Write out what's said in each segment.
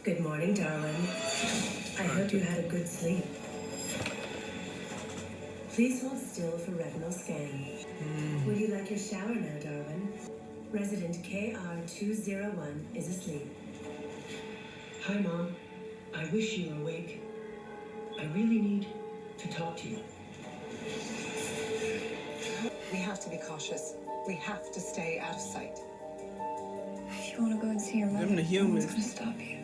Good morning, darling. I hope you had a good sleep. Please hold still for retinal scan. Would you like your shower now, darling? Resident KR201 is asleep. Hi, Mom. I wish you were awake. I really need to talk to you. We have to be cautious. We have to stay out of sight. If you want to go and see your mother, Them the humans. no one's gonna stop you.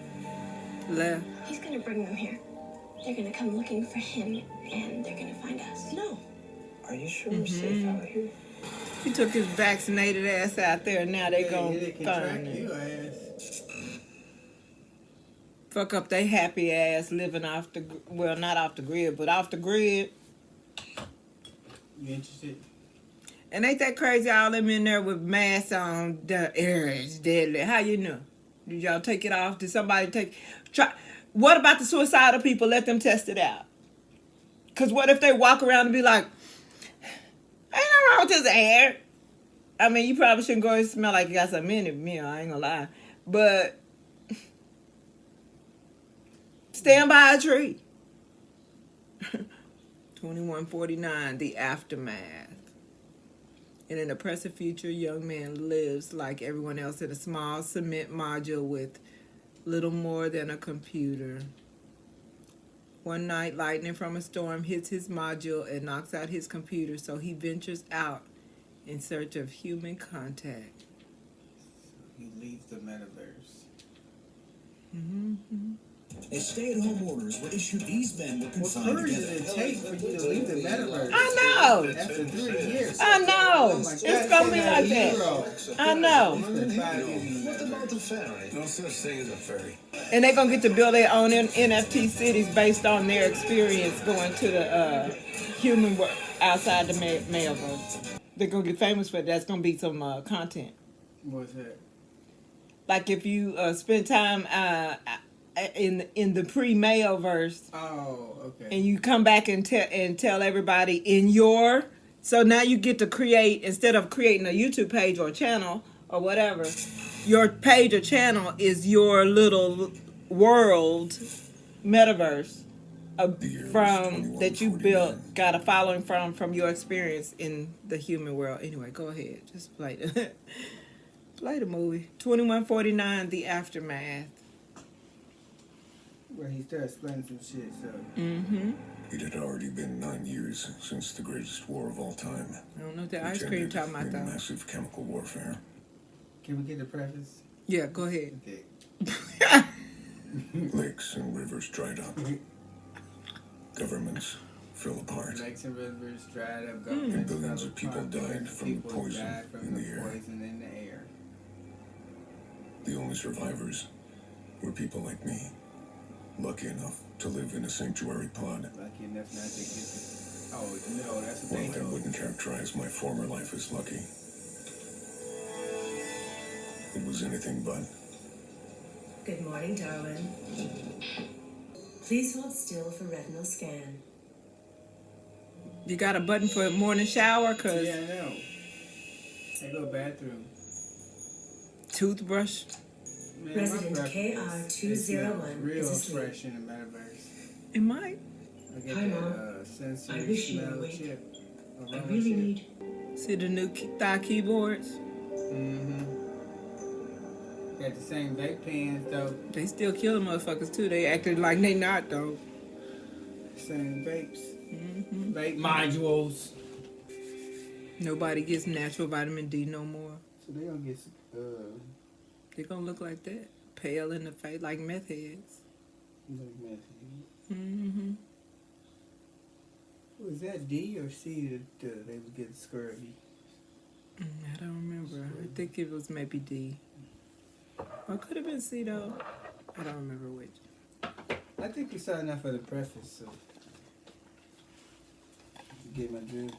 Left. He's gonna bring them here. They're gonna come looking for him, and they're gonna find us. No. Are you sure we're safe out here? He took his vaccinated ass out there, and now they gonna they can find track him. your ass. Fuck up they happy ass living off the, well, not off the grid, but off the grid. You interested? And ain't that crazy? All them in there with masks on. The air is deadly. How you know? Did y'all take it off? Did somebody try? What about the suicidal people? Let them test it out. Cause what if they walk around and be like, ain't no wrong with this air. I mean, you probably shouldn't go and smell like you got something in it. Me, I ain't gonna lie. But stand by a tree. 2149, the aftermath. In an oppressive future, a young man lives like everyone else in a small cement module with little more than a computer. One night, lightning from a storm hits his module and knocks out his computer, so he ventures out in search of human contact. He leaves the metaverse. Mm-hmm. As stay-at-home orders were issued, these men were What confined courage together. does it take for you to leave the metaverse? I know. After 3 years. I know. Oh my It's God, gonna be you're like a that. hero. I know. What about the fairy? No such thing as a fairy. And they're going to get to build their own NFT cities based on their experience going to the human world outside the metaverse. They're going to get famous for that. That's going to be some content. What's that? Like if you spend time in the pre-mailverse, Oh, okay. and you come back and tell everybody in your, so now you get to create, instead of creating a YouTube page or a channel or whatever, your page or channel is your little world metaverse from that you built, got a following from your experience in the human world. Anyway, go ahead, just play the play the movie. 2149, the aftermath. Where he started explaining some shit, so. Mm-hmm. It had already been 9 years since the greatest war of all time. I don't know what the ice which cream ended talking about in though. massive chemical warfare. Can we get the preface? Yeah, go ahead. Okay. Lakes and rivers dried up. Governments fell apart. Lakes and rivers dried up. And Governments billions fell of people apart, died from the people poison died from in the the air. poison in the air. The only survivors were people like me, lucky enough to live in a sanctuary pod. Lucky enough not to get the... Oh, no, that's the thing. While I wouldn't characterize my former life as lucky, it was anything but. Good morning, darling. Please hold still for retinal scan. You got a button for morning shower? Cause Yeah, I know. I go bathroom. toothbrush. Man, Resident my breath KR201 smells real is asleep. fresh in the metaverse. It might. I get Hi, that Mom. sensory I wish you smell were of awake. chip. I really need. See the new thigh keyboards? Mm-hmm. Got the same vape pens though. They still kill motherfuckers too. They acted like they not though. Same vapes. Mm-hmm. Vape modules. Nobody gets natural vitamin D no more. So they gonna get They gonna look like that, pale in the face, like meth heads. Mm-hmm. Was that D or C that they would get scurvy? I don't remember. I think it was maybe D. Or could have been C though. I don't remember which. I think we saw enough of the preface, so get my drink.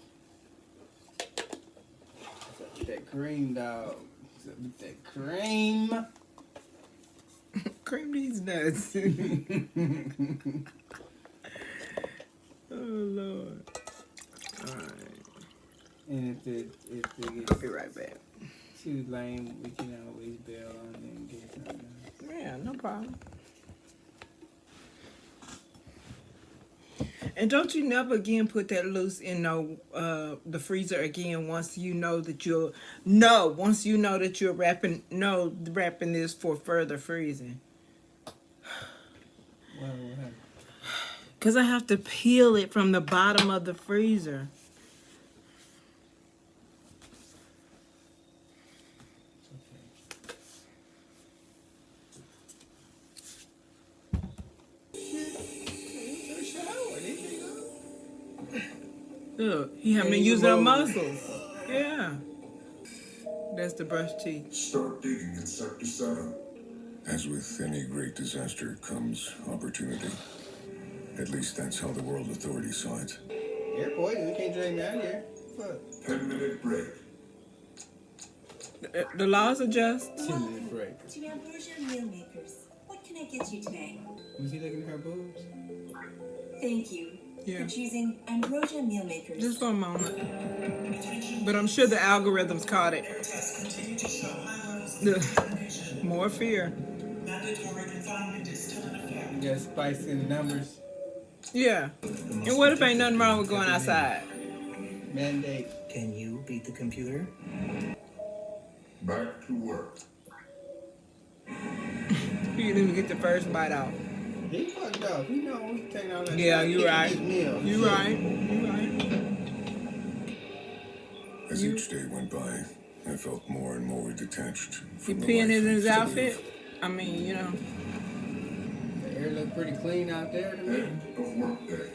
That cream, dog. That cream. Cream these nuts. Oh Lord. Alright. And if it I'll gets be right back. too lame, we can always bail on it and get something else. Yeah, no problem. And don't you never again put that loose in the freezer again once you know that you're wrapping this for further freezing. What happened? Because I have to peel it from the bottom of the freezer. Look, he having to use our muscles. Yeah. That's the brush teeth. Start digging in Sector 7. As with any great disaster comes opportunity. At least that's how the world authorities saw it. You're poison. You can't drag me out of here. Fuck. 10-minute break. The laws are just. 10-minute break. To Ambrosia Meal Makers. What can I get you today? Was he looking at her boobs? Thank you Yeah. for choosing Ambrosia Meal Makers. Just for a moment. But I'm sure the algorithms caught it. More fear. You got spice in the numbers. Yeah. And what if ain't nothing wrong with going outside? Mandate. Can you beat the computer? Back to work. You didn't even get the first bite off. He fucked up. He know he's taking all that. Yeah, time. you He right. can get meals. You right. You right. As each day went by, I felt more and more detached He from the peeing life in I his used to outfit. live. I mean, you know. The air look pretty clean out there to me. End of work day.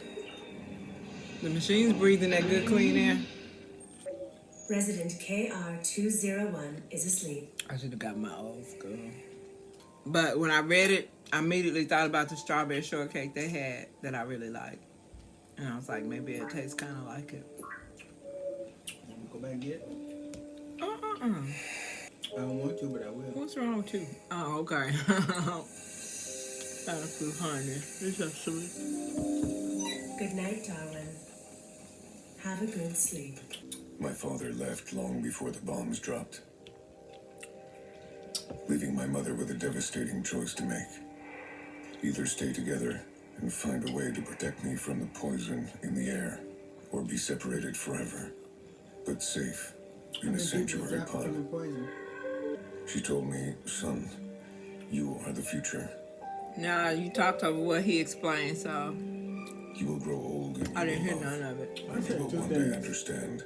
The machine's breathing that good clean air. Resident KR201 is asleep. I should have got my old school. But when I read it, I immediately thought about the strawberry shortcake they had that I really liked. And I was like, maybe it tastes kind of like it. Go back and get it. Uh-uh. I don't want to, but I will. What's wrong with you? Oh, okay. Thank you, honey. It's just sweet. Good night, Darwin. Have a good sleep. My father left long before the bombs dropped, leaving my mother with a devastating choice to make. Either stay together and find a way to protect me from the poison in the air, or be separated forever, but safe in a sanctuary pod. She told me, son, you are the future. Nah, you talked over what he explained, so You will grow old and I didn't you hear will love, none of it. and you will one day understand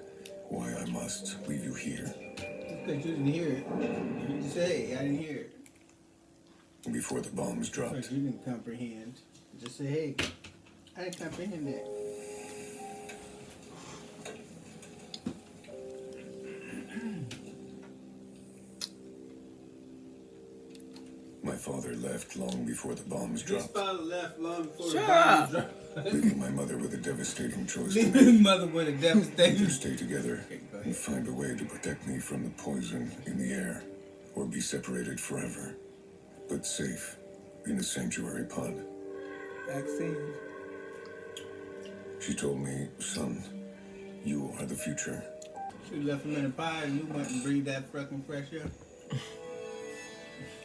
why I must leave you here. You didn't hear it. You just say, I didn't hear it. Before the bombs dropped, But you didn't comprehend. Just say, hey, I didn't comprehend that. my father left long before the bombs His dropped, father left long before Shut the bombs up. dropped. leaving my mother with a devastating choice to Leave make. his mother with a Either devastating. stay together Okay, go ahead. and find a way to protect me from the poison in the air, or be separated forever, but safe in a sanctuary pod. Vaccine. She told me, son, you are the future. She left him in a pie and you went and breathed that fucking fresh air.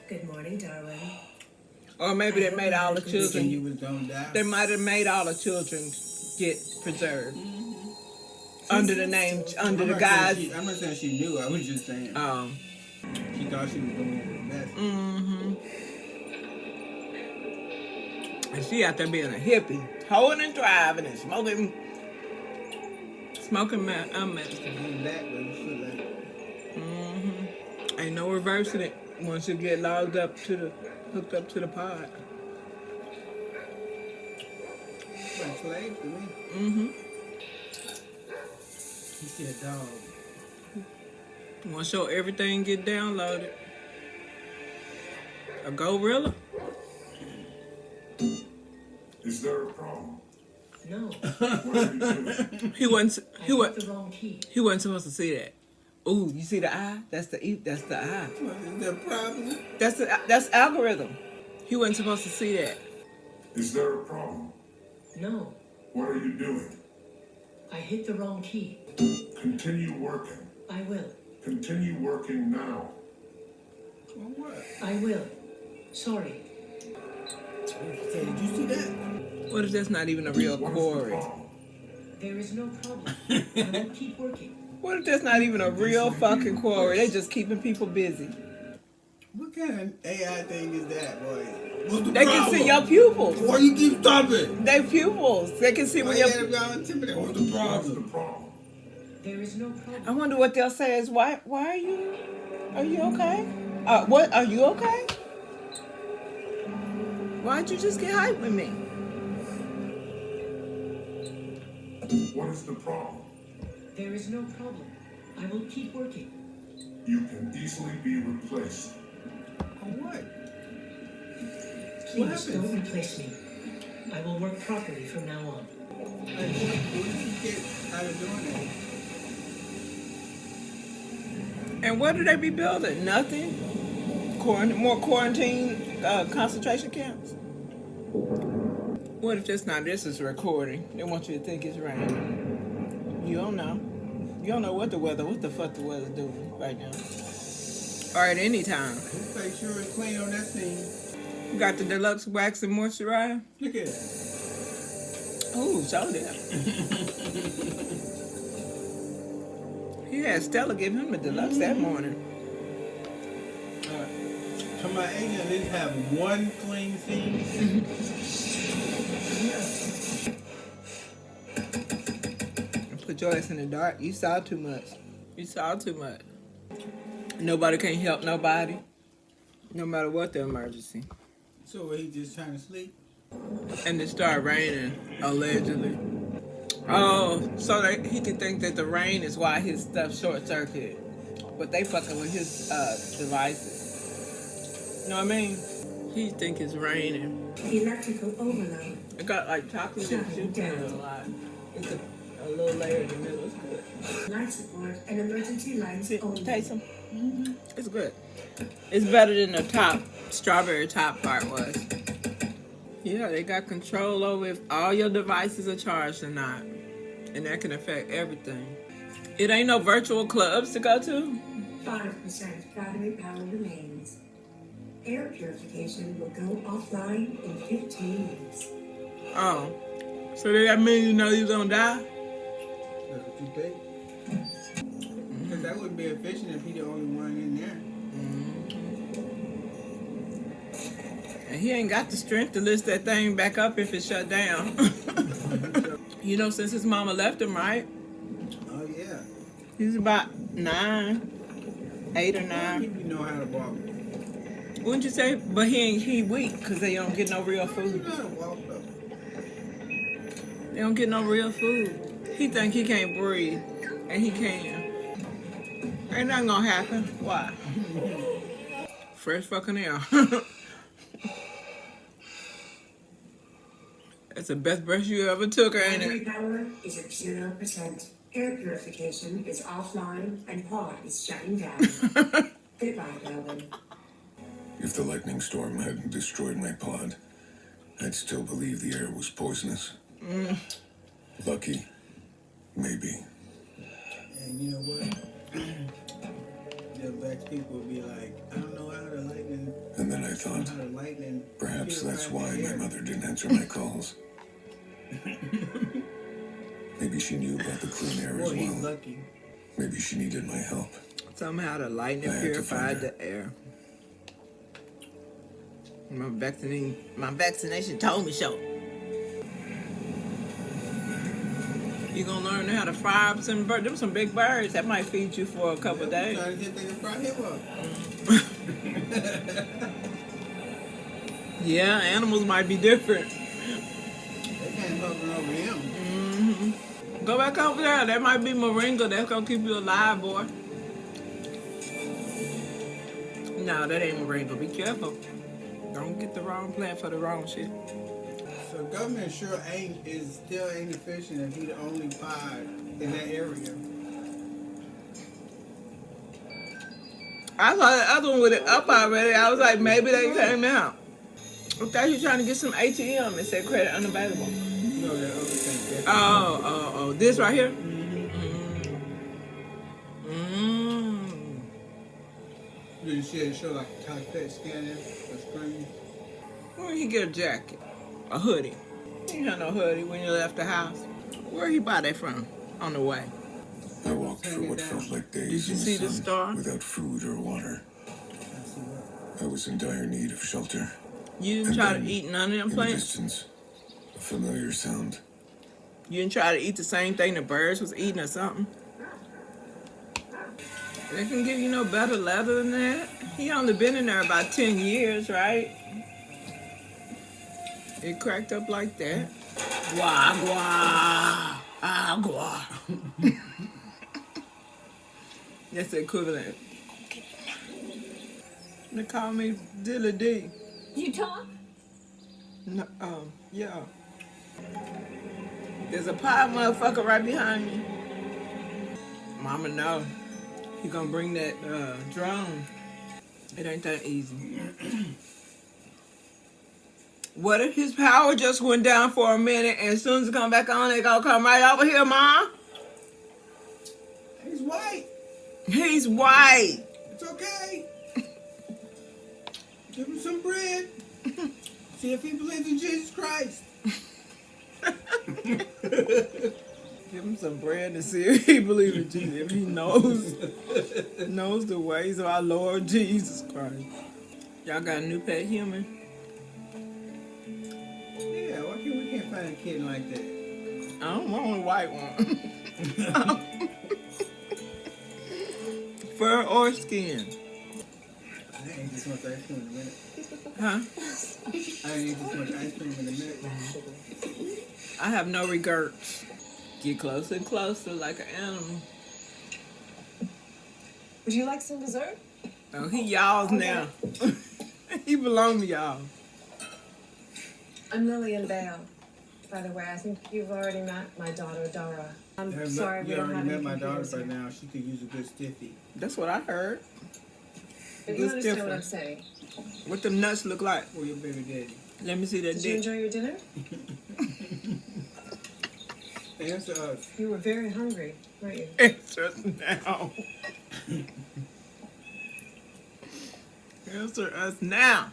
Good morning, Darwin. Or maybe they made all the Thinking children. you was gonna die. They might have made all the children get preserved under the name, under the guise. I'm not saying she knew. I was just saying she thought she was doing the best. And she out there being a hippie, hoeing and driving and smoking medicine. Ain't that what you feel like? Ain't no reversing it once you get hooked up to the pod. Like slaves to me. You see a dog. Once your everything get downloaded, a gorilla. Is there a problem? No, What are you doing? He wasn't the wrong key. he wasn't supposed to see that. Ooh, you see the eye? That's the eye. What is the problem? That's algorithm. He wasn't supposed to see that. Is there a problem? No, What are you doing? I hit the wrong key. Continue working. I will. Continue working now. For what? I will. Sorry. Did you see that? What if that's not even a real quarry? There is no problem. I will keep working. What if that's not even a real fucking quarry? They just keeping people busy. What kind of AI thing is that, boy? What's the They problem? can see your pupils. Why you keep stopping? They pupils. They can see Why when you your. gotta be all intimidated? What's the problem? There is no problem. I wonder what they'll say is why are you okay? What are you okay? Why'd you just get hyped with me? What is the problem? There is no problem. I will keep working. You can easily be replaced. On what? Please don't replace me. I will work properly from now on. Like, what did you get out of doing that? And what do they be building? Nothing. More quarantine concentration camps. What if this is recording? They want you to think it's raining. You don't know. You don't know what the fuck the weather's doing right now. Or at any time. Just make sure it's clean on that scene. You got the deluxe wax and moisturizer. Look at it. Ooh, so that. He had Stella give him a deluxe that morning. Come on, ain't at least have one clean scene. Put your ass in the dark. You saw too much. Nobody can't help nobody. No matter what the emergency. So he just trying to sleep? And it started raining, allegedly. Oh, so he can think that the rain is why his stuff short-circuited. But they fucking with his devices. You know what I mean? He think it's raining. Electrical overload. It got like chocolate chip in it a lot. It's a little layer in the middle. It's good. Light support and emergency lights only. Taste them. It's good. It's better than the strawberry top part was. Yeah, they got control over if all your devices are charged or not. And that can affect everything. It ain't no virtual clubs to go to. 5% battery power remains. Air purification will go offline in 15 minutes. Oh. So that means you know you're gonna die? That's what you think? Because that wouldn't be efficient if he the only one in there. And he ain't got the strength to lift that thing back up if it shut down. You know, since his mama left him, right? Oh, yeah. He's about 9, 8 or 9. You know how to walk. Wouldn't you say? But he weak because they don't get no real You food. know how to walk, though. They don't get no real food. He think he can't breathe, and he can. Ain't nothing gonna happen. Why? Fresh fucking air. That's the best breath you ever took, ain't Battery it? power is at 0%. Air purification is offline and pod is shutting down. Goodbye, Darwin. If the lightning storm hadn't destroyed my pod, I'd still believe the air was poisonous. Lucky. Maybe. And you know what? The black people would be like, I don't know how the lightning... And then I thought, How the lightning... perhaps get that's around why the my air. mother didn't answer my calls. Maybe she knew about the clean air as Boy, he's well. lucky. Maybe she needed my help. Somehow the lightning I had to find purified her. the air. My vaccination told me so. You gonna learn how to fry up some birds. Them some big birds that might feed you for a couple days. Trying to get things to fry him up. Yeah, animals might be different. They can't hover over him. Go back over there. That might be moringa. That's gonna keep you alive, boy. No, that ain't moringa. Be careful. Don't get the wrong plant for the wrong shit. So government still ain't efficient if he the only pod in that area. I saw the other one with it up already. I was like, maybe they came out. I thought you were trying to get some ATM and said credit unavailable. No, that other thing. Oh, this right here? You see it show like a touchpad scanner, a screen. Where did he get a jacket? A hoodie? You had no hoodie when you left the house. Where he buy that from on the way? I walked for what felt like days Did you in see the the sun star? without food or water. I was in dire need of shelter. You didn't And try to then, eat none of them in the plants? distance, a familiar sound. You didn't try to eat the same thing the birds was eating or something? They can give you no better leather than that. He only been in there about 10 years, right? It cracked up like that. Agua. Agua. That's the equivalent. They call me Dilly D. You talk? No, yeah. There's a pie motherfucker right behind me. Mama know. He gonna bring that drone. It ain't that easy. What if his power just went down for a minute and as soon as it come back on, they gonna come right over here, Mom? He's white. He's white. It's okay. Give him some bread. See if he believes in Jesus Christ. Give him some bread and see if he believes in Jesus. If he knows the ways of our Lord Jesus Christ. Y'all got a new pet human? Yeah, why can't we can't find a kid like that? I don't want a white one. Fur or skin? I ain't this much ice cream in a minute. Huh? I ain't eat this much ice cream in a minute. I have no regrets. Get closer and closer like an animal. Would you like some dessert? Oh, he y'all's now. He belong to y'all. I'm Lillian Bale. By the way, I think you've already met my daughter, Dara. I'm sorry we You don't already have any met my daughter computers by here. now. She could use a good stiffy. That's what I heard. But you What's understand what I'm different? saying. What them nuts look like? For your baby daddy. Let me see that Did you dick. enjoy your dinner? Answer us. You were very hungry, weren't you? Answer us now. Answer us now.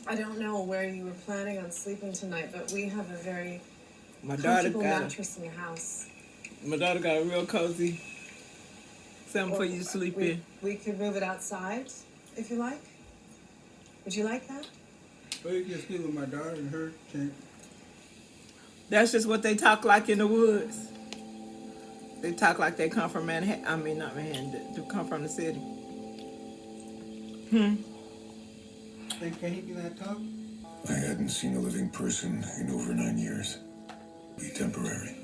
I don't know where you were planning on sleeping tonight, but we have a very My daughter comfortable got mattress in the house. a real cozy something for you to sleep in. We could move it outside, if you like. Would you like that? Or you can sleep with my daughter and her tent. That's just what they talk like in the woods. They talk like they come from Manhattan. I mean, not Manhattan. They come from the city. And can he not talk? I hadn't seen a living person in over 9 years. Be temporary.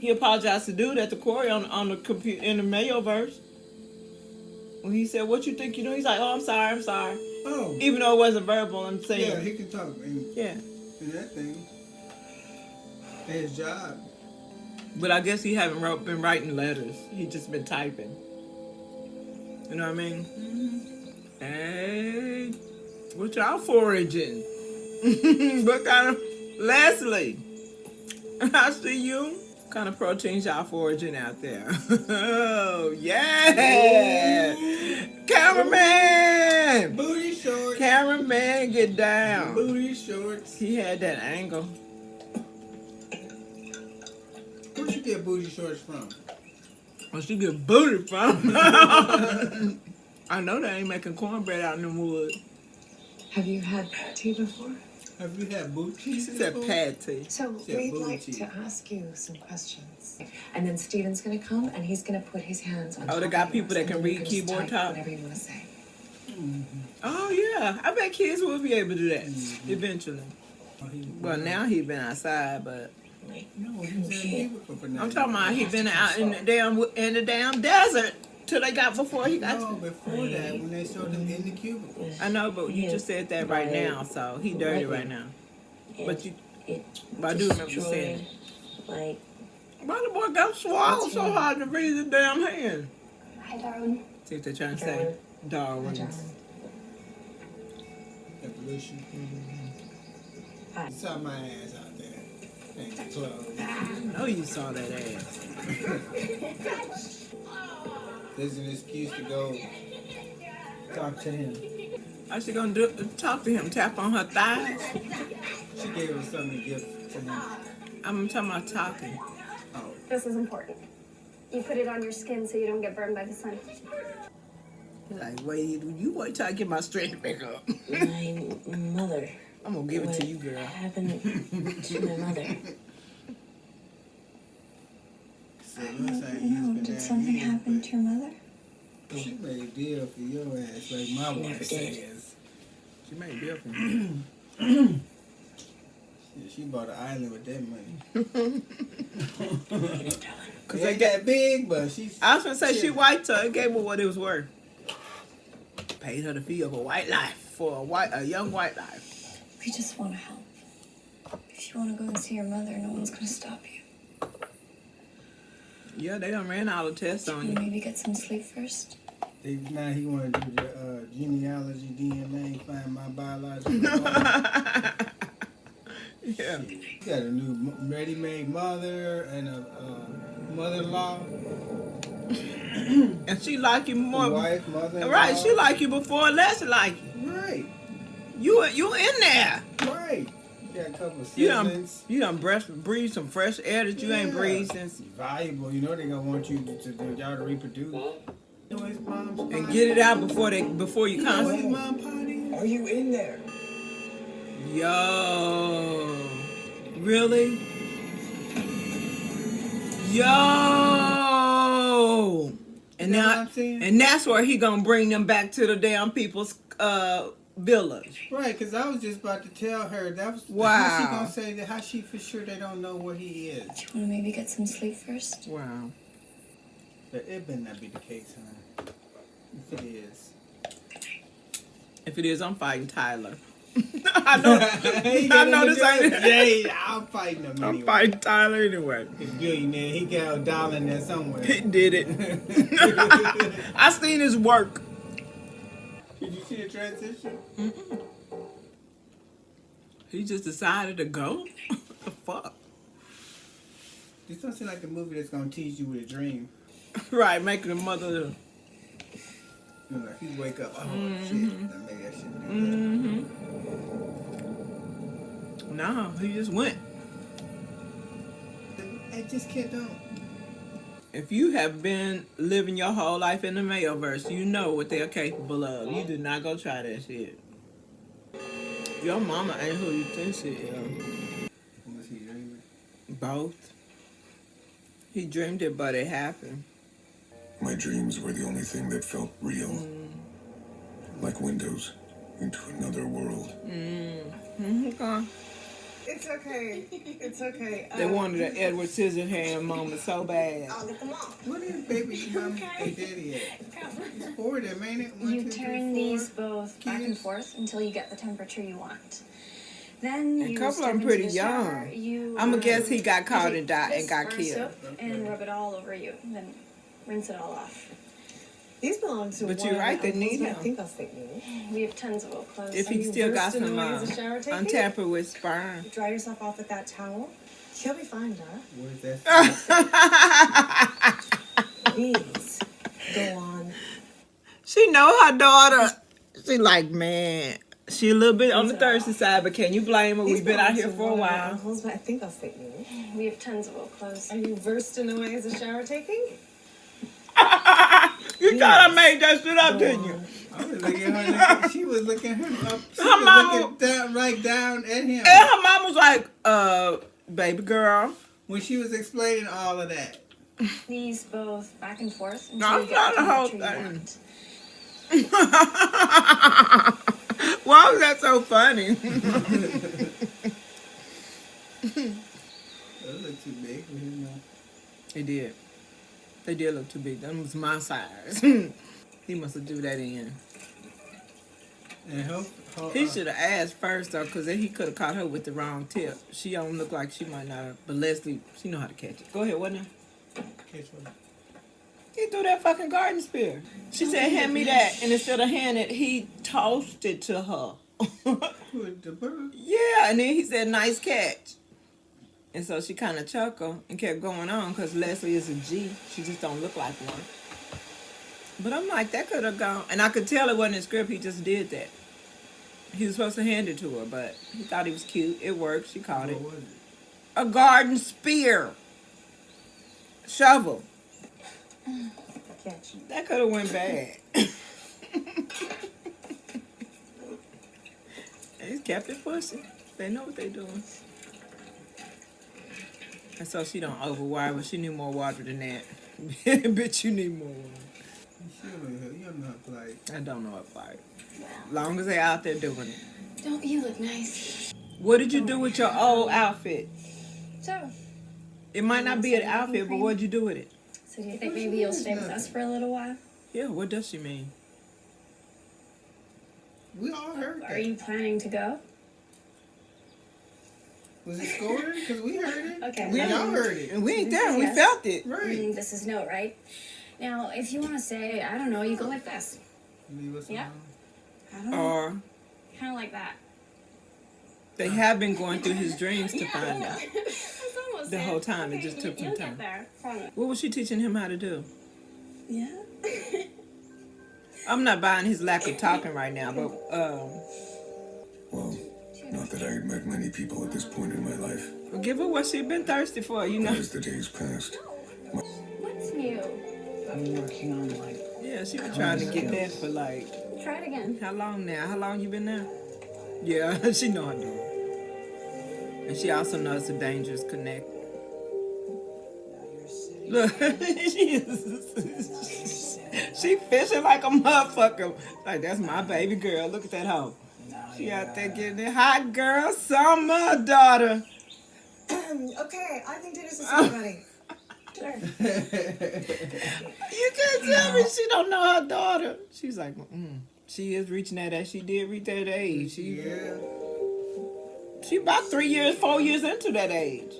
He apologized to dude at the quarry on the computer in the Mayoverse. When he said, "What you think you know?" He's like, "Oh, I'm sorry. Oh. Even though it wasn't verbal, I'm saying. Yeah, he can talk. And that thing. His job. But I guess he haven't been writing letters. He just been typing. You know what I mean? Hey, what y'all foraging? What kind of Leslie? I see you. What kind of proteins y'all foraging out there? Oh yeah, cameraman. Booty shorts. Cameraman, get down. Booty shorts. He had that angle. Where'd you get booty shorts from? Where'd she get booty from? I know they ain't making cornbread out in the woods. Have you had tea before? Have you had booty? She said patty. So Yeah, we'd booty like tea. to ask you some questions. And then Steven's going to come and he's going to put his hands on Oh, they top got of people yours, that can and then you read just keyboard type top? Whatever you want to say. Oh yeah, I bet kids will be able to do that eventually. Well, now he been outside, but No, he's in the cubicle for now. I'm talking about he been out in the damn desert till they got before he got. No, before that, when they showed him in the cubicle. I know, but you just said that right now, so he dirty right now. But I do remember you saying it. Like, Why the boy got swallowed so hard to read his damn hand? hi, Darwin. See what they're trying to say. Darwin's. Evolution. You saw my ass out there. Thank the club. I know you saw that ass. There's an excuse to go talk to him. How's she gonna talk to him? Tap on her thighs? She gave us something to give to him. I'm talking about talking. Oh, This is important. You put it on your skin so you don't get burned by the sun. Like, wait, you wait till I get my strength back up. My mother. I'm gonna give it to you, girl. What happened to my mother? so I looks like don't he's know. been Did down something here, happen but to your mother? She made a deal for your ass, like my She wife never did. She says. made a deal for me. She bought an island with that money. Cause It they ain't got that big, but she's. I was gonna say she shit. white, so it gave her what it was worth. Paid her the fee of a white life for a young white life. We just want to help. If you want to go and see your mother, no one's going to stop you. Yeah, they done ran all the tests on You you. maybe get some sleep first. Now he want to do the genealogy, DNA, find my biological mother. Yeah. He got a new ready-made mother and a mother-in-law. And she like you more. Wife, mother-in-law. Right, she like you before Leslie like you. Right, You in there. right. You got a couple of You siblings. done breathe some fresh air that you ain't Yeah. breathed since. Valuable. You know they gonna want you to y'all to reproduce. You know his mom's And potty? get it out before you You know his come. mom potty? Are you in there? Yo. Really? Yo. And You know what now I'm saying? and that's where he gonna bring them back to the damn people's village. Right, because I was just about to tell her that was Wow. how she gonna say that, how she for sure they don't know where he is. Do you want to maybe get some sleep first? Wow. But it better not be the case, huh? If it is. If it is, I'm fighting Tyler. I know. He I got know him this to do ain't. it. Yeah, I'm fighting him I'm anyway. fighting Tyler anyway. He's billionaire. He got a dollar in there somewhere. He did it. I seen his work. Did you see the transition? He just decided to go. The fuck. This don't seem like a movie that's gonna tease you with a dream. Right, making the mother. You know, like you wake up, oh shit, I made that shit. No, he just went. I just can't do. If you have been living your whole life in the maleverse, you know what they're capable of. You do not go try that shit. Your mama ain't who you think she is. Was he dreaming? Both. He dreamed it, but it happened. My dreams were the only thing that felt real. Like windows into another world. Okay. It's okay. It's okay. They wanted an Edward Scissorhands moment so bad. I'll get them all. What is baby mom and daddy at? It's four of them, ain't it? One, You two, three, turn four. these both back and Kids. forth until you get the temperature you want. Then A you couple step of them into pretty the shower, young. You, I'ma guess he got caught you and died and take got this bar killed. soap and rub it all over you. Then rinse it all off. These belong to But one you're of right, my they uncles, need but I him. think they'll fit you. We have tons of old clothes. If Are he you still got versed in some the ways of shower taking? untampered with sperm. Dry yourself off with that towel. You'll be fine, Dara. What is that? Please, go on. She know her daughter. She like, man, she a little bit on the thirsty side, but can you blame her? These We've been out belong here to for a one of my while. uncles, but I think they'll fit you. We have tons of old clothes. Are you versed in the ways of shower taking? You thought I made that shit up, Go didn't you? on. I was looking at her. She was looking her up. She Her was mama- looking down, right down at him And her mom was like, baby girl. when she was explaining all of that. These both back and forth No, until you it's get the not the whole temperature you thing. want. Why was that so funny? That looked too big for him. He did. They did look too big. That was my size. He must have do that in. And her, He should have asked first though, because then he could have caught her with the wrong tip. She don't look like she might not have, but Leslie, she know how to catch it. Go ahead, what now? He threw that fucking garden spear. She said, hand me that. And instead of handing it, he tossed it to her. With the bird. Yeah, and then he said, nice catch. And so she kind of chuckled and kept going on because Leslie is a G. She just don't look like one. But I'm like, that could have gone. And I could tell it wasn't in script. He just did that. He was supposed to hand it to her, but he thought he was cute. It worked. She caught it. What was it? A garden spear. Shovel. Catch. That could have went bad. They kept it pushing. They know what they doing. And so she don't overwire, but she need more water than that. Bitch, you need more water. You don't know how to play. I don't know how to fight. Long as they out there doing it. Don't you look nice? What did you do with your old outfit? So, It might not be an outfit, but what'd you do with it? so do you think maybe you'll stay with us for a little while? Yeah, what does she mean? We all heard Are that. you planning to go? Was it scored? Because we heard it. Okay. We all heard it. And we ain't there, we Yes. felt it. Right. This is no, right? Now, if you want to say, I don't know, you go like this. Leave us Yeah. alone. I don't know. Or Kind of like that. they have been going through his dreams to find out. That's almost The it. whole time, it Okay, just took some you'll time. Get there. Promise. What was she teaching him how to do? Yeah. I'm not buying his lack of talking right now, but Well, not that I had met many people at this point in my life. give her what she been thirsty for, you know? As the days passed, What's new? I'm working on like Yeah, she been trying to get that for like, Try it again. how long now? How long you been there? Yeah, she know how to do it. And she also knows it's a dangerous connect. Look, she fishing like a motherfucker. Like, that's my baby girl. Look at that hoe. She out there getting it hot, girl. Summer, daughter. Okay, I think dinner's is ready. Sure. You can't tell me she don't know her daughter. She's like, she is reaching that age. She did reach that age. Yeah. She about 4 years into that age.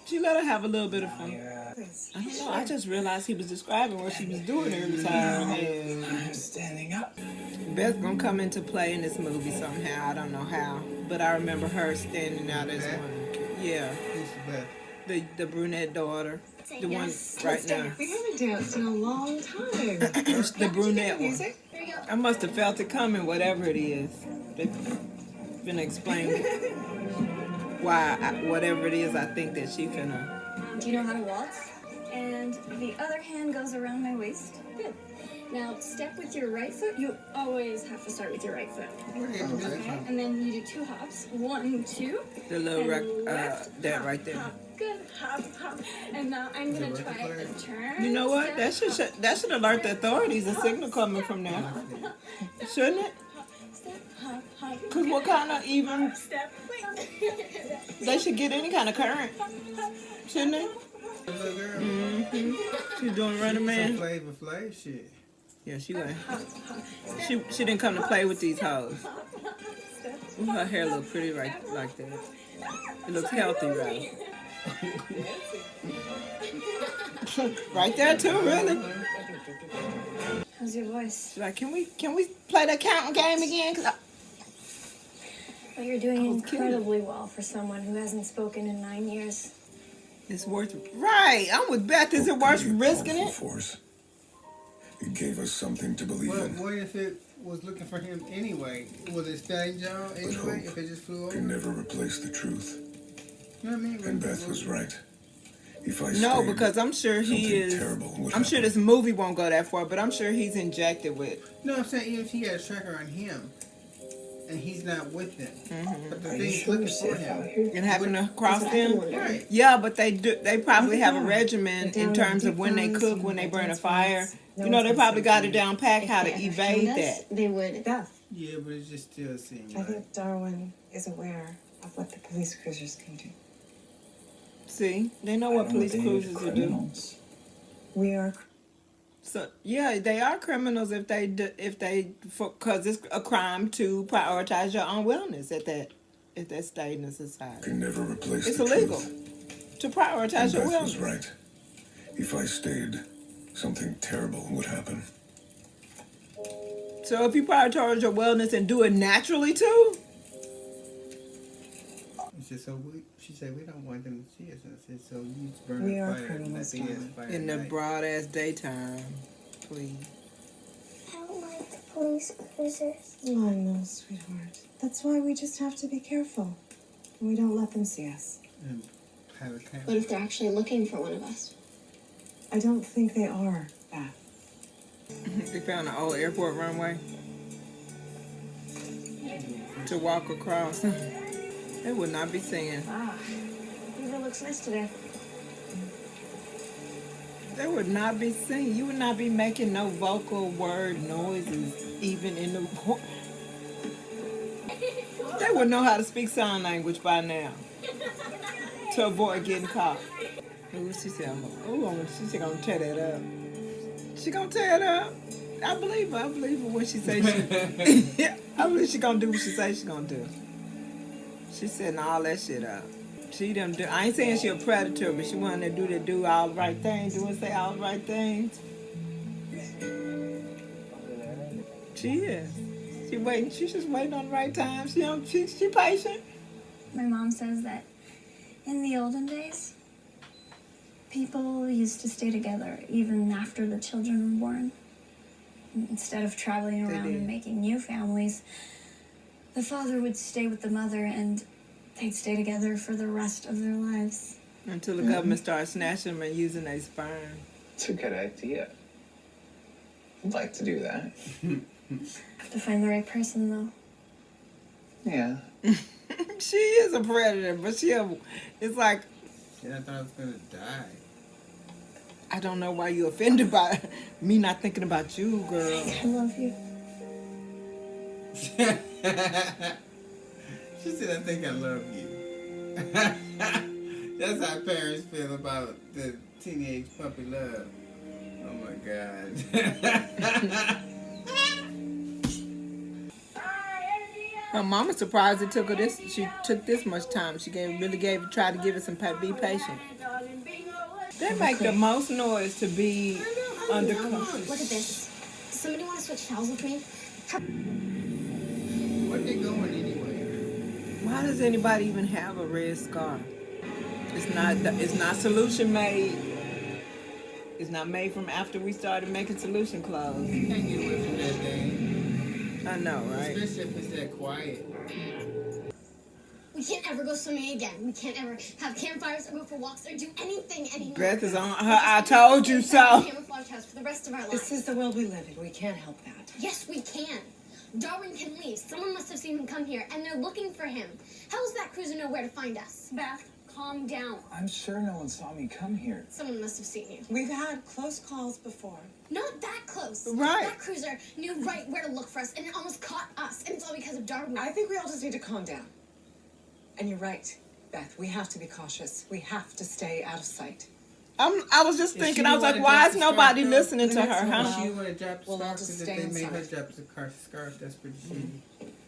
She let her have a little bit of fun. Please. I don't know. I just realized he was describing what she was doing every time. And I'm standing up. Beth's gonna come into play in this movie somehow. I don't know how, but I remember her standing out as Beth? one. Yeah, Who's the best? the brunette daughter, the one right now, We haven't danced in a long time. the brunette one. Music? There you go. I must have felt it coming, whatever it is. They've been explaining why, whatever it is, I think that she finna. Do you know how to waltz? And the other hand goes around my waist. Good. Now step with your right foot. You always have to start with your right foot. Okay. Okay. And then you do 2 hops. 1, 2. The little And left, that hop, right there. hop. Good. Hop, hop. And now I'm gonna Is it try right a turn. You know what? Step, That should alert the authorities. A signal coming from there, shouldn't it? step, hop, hop. Cause what kind of even Step. Wait. they should get any kind of current, shouldn't they? Little girl. She's doing Running Some Man. Flavor Flav shit. Yeah, she went. She didn't come to play with these hoes. Ooh, her hair look pretty right like that. It looks healthy, right? Right there too, really. How's your voice? She's like, can we play that counting game again? 'Cause Well, you're doing was kidding. incredibly well for someone who hasn't spoken in 9 years. it's worth right. I'm with Beth. Is it worth the risking powerful it? force. It gave us something to believe What, in. what if it was looking for him anyway? Was it staying John But anyway? hope If it just flew over? can never replace the truth. You know what I mean? And Beth was right. If I No, stayed, because I'm sure he something is. terrible would I'm sure happen. this movie won't go that far, but I'm sure he's injected with. No, I'm saying even if he had a tracker on him, and he's not with them, but the thing's sure looking you're for safe him. out here? It happened to cross them. Right. Yeah, but they probably have a regimen in terms of when they cook, when they burn a fire. You know, they probably got it down pat how to evade that. They would. Beth, Yeah, but it just still seems I like. think Darwin is aware of what the police cruisers can do. See, they know what police cruisers will do. Criminals. We are So yeah, they are criminals if they because it's a crime to prioritize your own wellness at that stage in the society. Can never replace It's the illegal truth. to prioritize And your Beth was wellness. right. If I stayed, something terrible would happen. So if you prioritize your wellness and do it naturally too, It's just so she said we don't want them to see us. I said so you just burn We the are fire. criminals, Let the ass Darwin. fire in the ignite. broad ass daytime, please. I don't like to police cruisers. Oh, no, sweetheart. That's why we just have to be careful. We don't let them see us. And have a camera. What if they're actually looking for one of us? I don't think they are, Beth. They found an old airport runway to walk across. They would not be singing. Ah, Eva looks nice today. They would not be singing. You would not be making no vocal word noises even in the... They would know how to speak sign language by now to avoid getting caught. Ooh, she said, she's gonna tear that up. She gonna tear it up. I believe her. I believe her when she says she... I believe she gonna do what she says she gonna do. She setting all that shit up. She done do. I ain't saying she a predator, but she wanted to do all the right things, do and say all the right things. She is. She waiting. She's just waiting on the right time. She patient. My mom says that in the olden days, people used to stay together even after the children were born. Instead of traveling around and making new families, the father would stay with the mother and they'd stay together for the rest of their lives. Until the government starts snatching them and using their sperm. It's a good idea. I'd like to do that. Have to find the right person, though. Yeah. She is a predator, but it's like... Yeah, I thought I was gonna die. I don't know why you offended by me not thinking about you, girl. I love you. She said, I think I love you. That's how parents feel about the teenage puppy love. Oh my God. Her mama's surprised it took her this. She took this much time. She tried to give it some. Be patient. They make the most noise to be undercover. Look at this. Does somebody want to switch towels with me? Where they going anyway? Why does anybody even have a red scarf? It's not solution made. It's not made from after we started making solution clothes. You can't get away from that thing. I know, right? Especially if it's that quiet. We can't ever go swimming again. We can't ever have campfires or go for walks or do anything anymore. Beth is on her. I told you so. Camouflage house for the rest of our lives. This is the world we live in. We can't help that. Yes, we can. Darwin can leave. Someone must have seen him come here, and they're looking for him. How does that cruiser know where to find us? Beth, calm down. I'm sure no one saw me come here. Someone must have seen you. We've had close calls before. Not that close. Right. That cruiser knew right where to look for us, and it almost caught us. And it's all because of Darwin. I think we all just need to calm down. And you're right, Beth. We have to be cautious. We have to stay out of sight. I was just thinking. I was like, why is nobody listening to her? Huh? She would have dropped the We'll all scarf just because if stay they made her inside. drop the scarf, that's pretty shitty.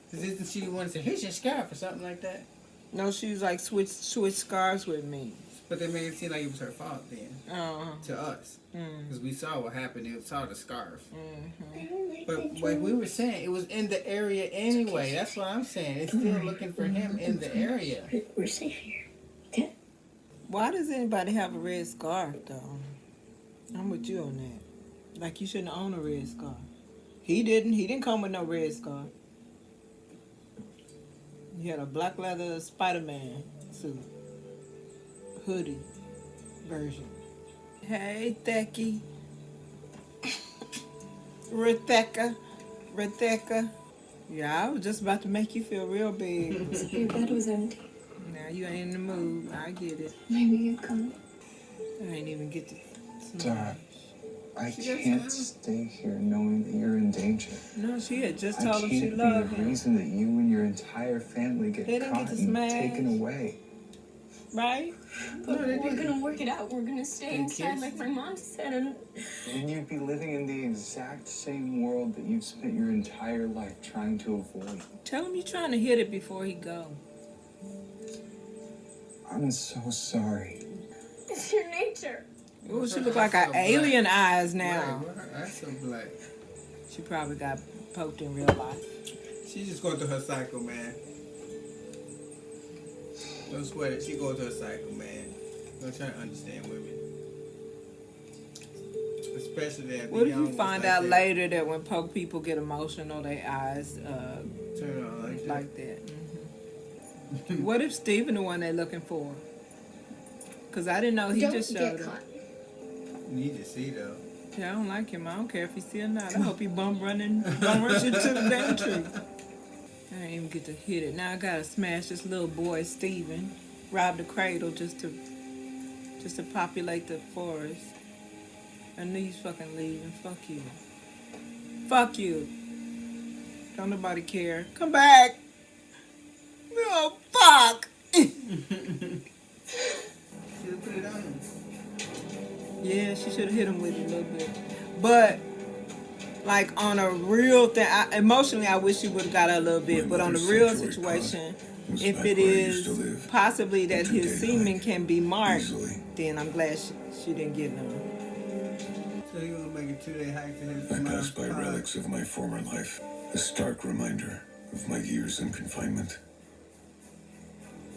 Because isn't she the one that said, here's your scarf or something like that? No, she was like switch scarves with me. But they made it seem like it was her fault then. To us. Because we saw what happened. We saw the scarf. But like we were saying, it was in the area anyway. That's what I'm saying. It's still looking for him in the area. We're safe here. Okay? Why does anybody have a red scarf though? I'm with you on that. Like you shouldn't own a red scarf. He didn't come with no red scarf. He had a black leather Spider-Man suit. Hoodie version. Hey, Thecky. Rebecca. Yeah, I was just about to make you feel real big. Your bed was empty. Now you ain't in the mood. I get it. Maybe you come. I ain't even get to... Dad, I can't stay here knowing that you're in danger. No, she had just I told him she can't loved be the him. reason that you and your entire family get They didn't caught get to and smash. taken away. Right? But we're gonna work it out. We're gonna stay inside like my mom said. And And you'd be living in the exact same world that you've spent your entire life trying to avoid. Tell him you're trying to hit it before he go. I'm so sorry. it's your nature. Ooh, she look like an alien eyes now. Right, her eyes so black. She probably got poked in real life. She's just going through her cycle, man. Don't sweat it. She going through her cycle, man. Don't try to understand women. Especially that. What if you find out later that when people get emotional, their eyes turn on like that? Mm-hmm. What if Steven the one they're looking for? Because I didn't know he just showed up. You need to see though. Yeah, I don't like him. I don't care if he's still not. I hope he bum rush into the damn tree. I didn't even get to hit it. Now I gotta smash this little boy Steven. Rob the cradle just to populate the forest. I knew he's fucking leaving. Fuck you. Fuck you. Don't nobody care. Come back. Oh, fuck. Should've put it on him. Yeah, she should have hit him with it a little bit. But, like, on a real thing, emotionally, I wish she would have got her a little bit. But on the real situation, if it is possibly that his semen can be marked, then I'm glad she didn't get none. So you gonna make a 2-day hike to his I passed by relics of my former life, a stark reminder of my years in confinement.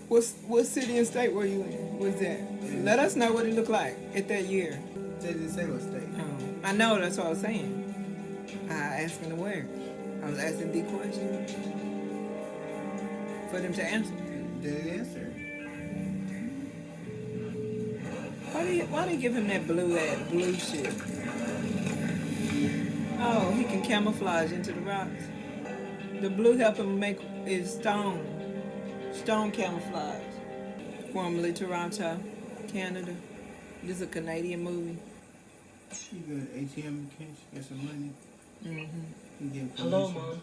What city and state were you in? Was that? Let us know what it looked like at that year. They didn't say what state. I know, that's what I was saying. I asking where. I was asking the question. For them to answer. They didn't answer. Why do you give him that blue shit? Oh, he can camouflage into the rocks. The blue help him make his stone camouflage. Formerly Toronto, Canada. This is a Canadian movie. You go to ATM cash, get some money. Mm-hmm. Hello, Mom.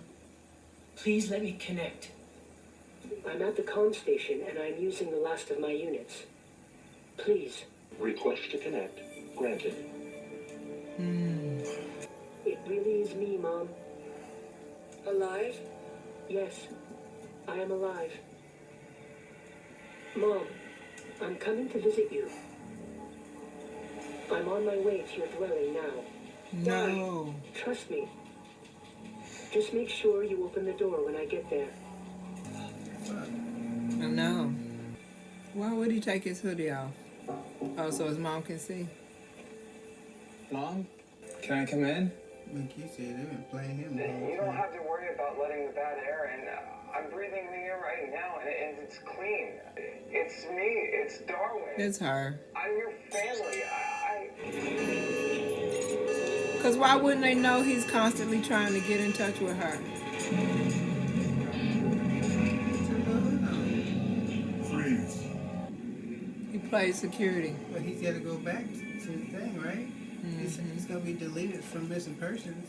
Please let me connect. I'm at the comm station and I'm using the last of my units. Please. Request to connect. Granted. It really is me, Mom. Alive? Yes, I am alive. Mom, I'm coming to visit you. I'm on my way to your dwelling now. No. Trust me. Just make sure you open the door when I get there. I know. Why would he take his hoodie off? Oh, so his mom can see. Mom, can I come in? Like you said, they've been playing him. You don't have to worry about letting the bad air in. I'm breathing the air right now, and it's clean. It's me. It's Darwin. It's her. I'm your family. Because why wouldn't they know he's constantly trying to get in touch with her? Freeze. He plays security. But he's got to go back to the thing, right? He's going to be deleted from missing persons.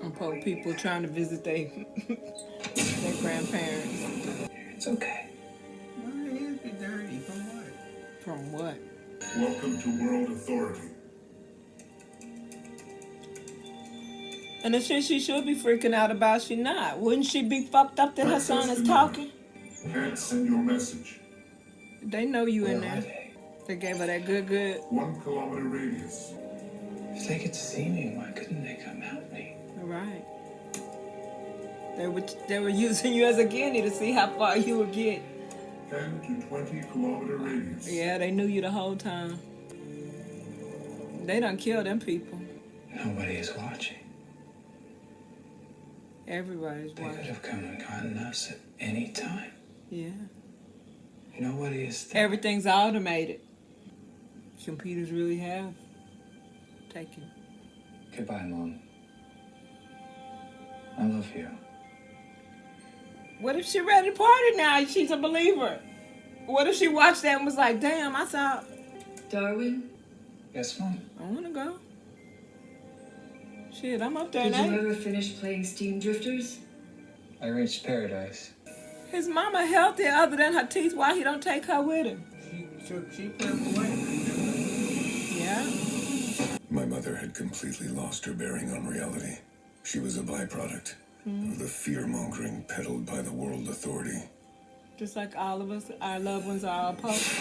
And poor people trying to visit their grandparents. It's okay. Why would his be dirty? From what? From what? Welcome to World Authority. And the shit she should be freaking out about, she not. Wouldn't she be fucked up that her son is talking? Can't send your message. They know you in there. They gave her that good. 1 kilometer radius. If they could see me, why couldn't they come help me? All right. They were using you as a guinea to see how far you would get. 10 to 20 kilometer radius. Yeah, they knew you the whole time. They done killed them people. Nobody is watching. Everybody's They watching. could have come and gotten us at any time. Yeah. Nobody is there. Everything's automated. Computers really have taken. Goodbye, Mom. I love you. What if she ready to party now? She's a believer. What if she watched that and was like, damn, I saw... Darwin? Yes, Mom? I want to go. Shit, I'm up there Did now. you ever finish playing Steam Drifters? I reached paradise. His mama healthy other than her teeth. Why he don't take her with him? She put him away. Yeah. My mother had completely lost her bearing on reality. She was a byproduct of the fear-mongering peddled by the World Authority. Just like all of us, our loved ones are our popes.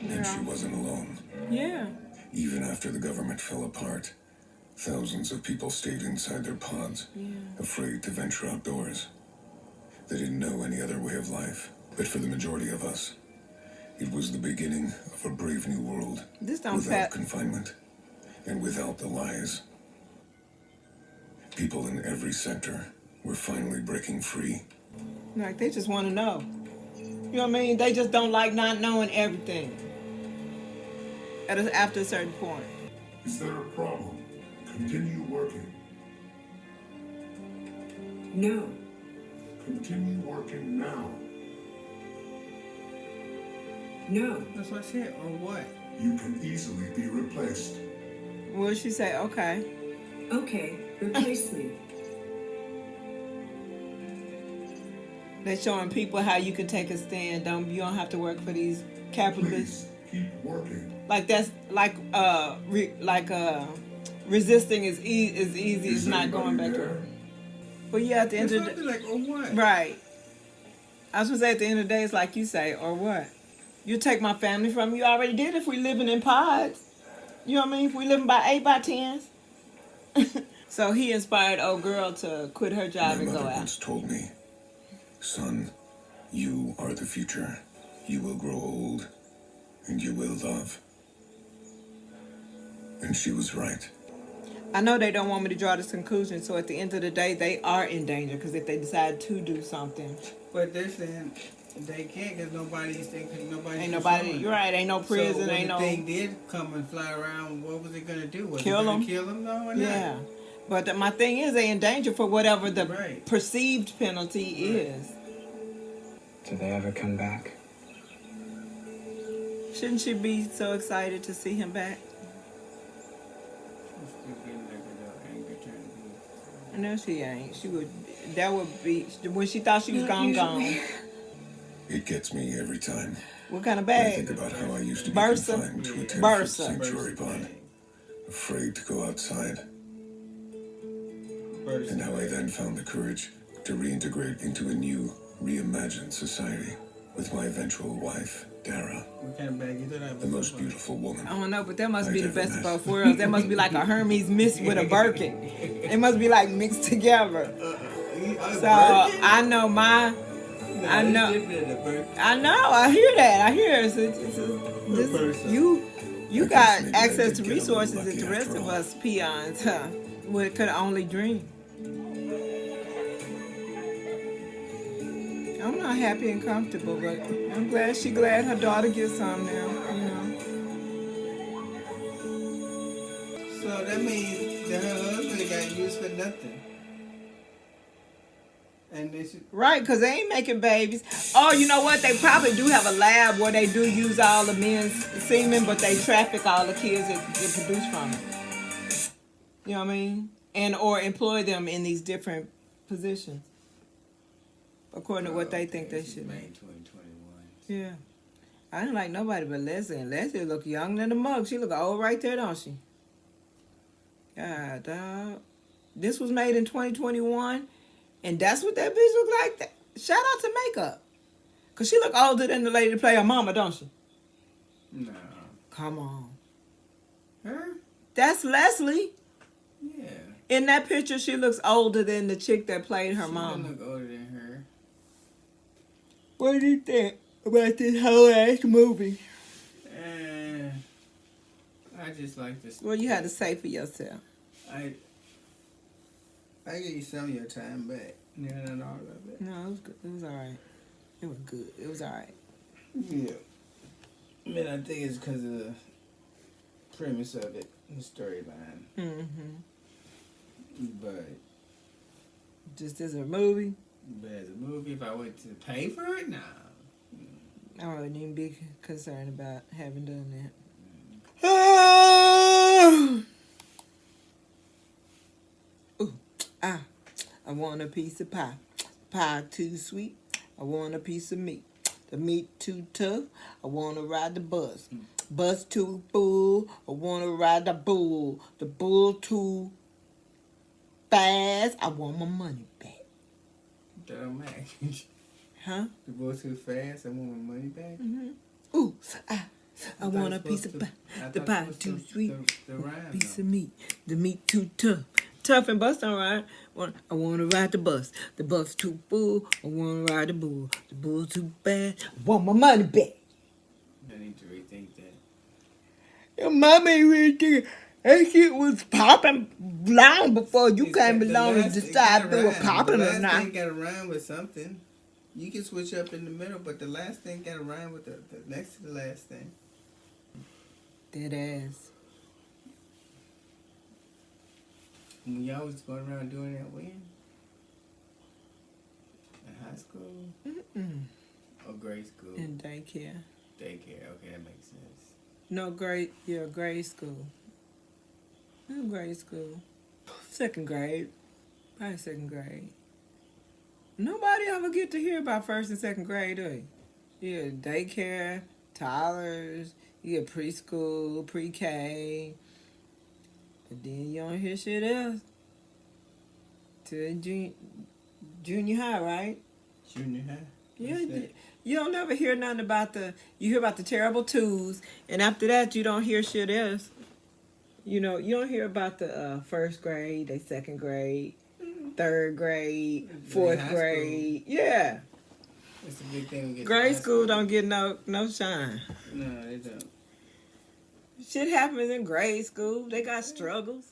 And she wasn't alone. Yeah. Even after the government fell apart, thousands of people stayed inside their pods, afraid to venture outdoors. They didn't know any other way of life, but for the majority of us, It was the beginning of a brave new world. This don't without confinement and without the lies. People in every sector were finally breaking free. Like, they just want to know. You know what I mean? They just don't like not knowing everything. After a certain point. Is there a problem? Continue working. No. Continue working now. No. That's what I said. Or what? You can easily be replaced. What did she say? Okay. Okay, replace me. They're showing people how you can take a stand. You don't have to work for these capitalists. Please keep working. Like that's like resisting is easy. It's not going back to her. But yeah, at the end of the day, like, or what? Right. I was gonna say at the end of the day, it's like you say, or what? You take my family from me. You already did if we living in pods. You know what I mean? If we living by 8 by 10s. So he inspired old girl to quit her job and go out. My mother once told me, son, you are the future. You will grow old, and you will love. And she was right. I know they don't want me to draw this conclusion, so at the end of the day, they are in danger, because if they decide to do something. But they're saying they can't, because nobody's thinking, Ain't nobody, you're right, ain't no prison, so ain't no... when the thing did come and fly around, what was it going to do? Was kill it going them? to kill them, though, or not? Yeah. But my thing is, they in danger for whatever the Right. perceived penalty is. Do they ever come back? Shouldn't she be so excited to see him back? I know she ain't. She would. That would be when she thought she was gone. It gets me every time. What kind of I bag? think about how I used to be Bursa? confined to a 10-foot Bursa. sanctuary pond, afraid to go outside. And how I then found the courage to reintegrate into a new, reimagined society with my eventual wife, Dara. What kind of bag you thought I was? The most beautiful woman. I don't know, but that must I've be the ever best of met. both worlds. That must be like a Hermes mixed with a Birkin. It must be like mixed together. So I know my. I know. I hear that. I hear it. You got access to resources that the rest of us peons, could only dream. I'm not happy and comfortable, but I'm glad her daughter gets some now, you know. So that means that her husband got used for nothing. And they should... Right, because they ain't making babies. Oh, you know what? They probably do have a lab where they do use all the men's semen, but they traffic all the kids that get produced from it. You know what I mean? And or employ them in these different positions. According to what they think they should May be. 2021. Yeah. I didn't like nobody but Leslie. And Leslie look younger than the mug. She look old right there, don't she? God, dog. This was made in 2021. And that's what that bitch look like. Shout out to makeup. Because she look older than the lady that play her mama, don't she? No. Come on. Her? That's Leslie. Yeah. In that picture, she looks older than the chick that played her mama. She look older than her. What do you think about this whole ass movie? I just like this. Well, you had to say for yourself. I give you some of your time back. Yeah, not all of it. No, it was good. It was all right. It was good. It was all right. Yeah. I mean, I think it's because of the premise of it, the storyline. Mm-hmm. But just as a movie? But as a movie, if I went to pay for it, nah. I wouldn't even be concerned about having done that. Ooh, I want a piece of pie. Pie too sweet. I want a piece of meat. The meat too tough. I want to ride the bus. Bus too full. I want to ride the bull. The bull too fast. I want my money back. That don't matter. Huh? The bull too fast. I want my money back. Mm-hmm. Ooh, I want a piece of pie. The pie too sweet. Piece of meat. The meat too tough. Tough and bus don't ride. I want to ride the bus. The bus too full. I want to ride the bull. The bull too bad. I want my money back. Your mommy really think that shit was popping long before you came along and decided they were popping or not. The last thing got to rhyme with something. You can switch up in the middle, but the last thing got to rhyme with the next to the last thing. Dead ass. When y'all was going around doing that when? In high school? Or grade school? In daycare. Daycare, okay, that makes sense. No, grade school. No, grade school. Second grade. Probably second grade. Nobody ever get to hear about first and second grade, do you? Yeah, daycare, toddlers, you get preschool, pre-K. But then you don't hear shit else. To junior high, right? Junior high? Yeah, you don't never hear nothing about you hear about the terrible twos, and after that you don't hear shit else. You know, you don't hear about the first grade, they second grade, third grade, fourth grade. Yeah. It's a big thing. We get grade school don't get no shine. No, they don't. Shit happens in grade school. They got struggles.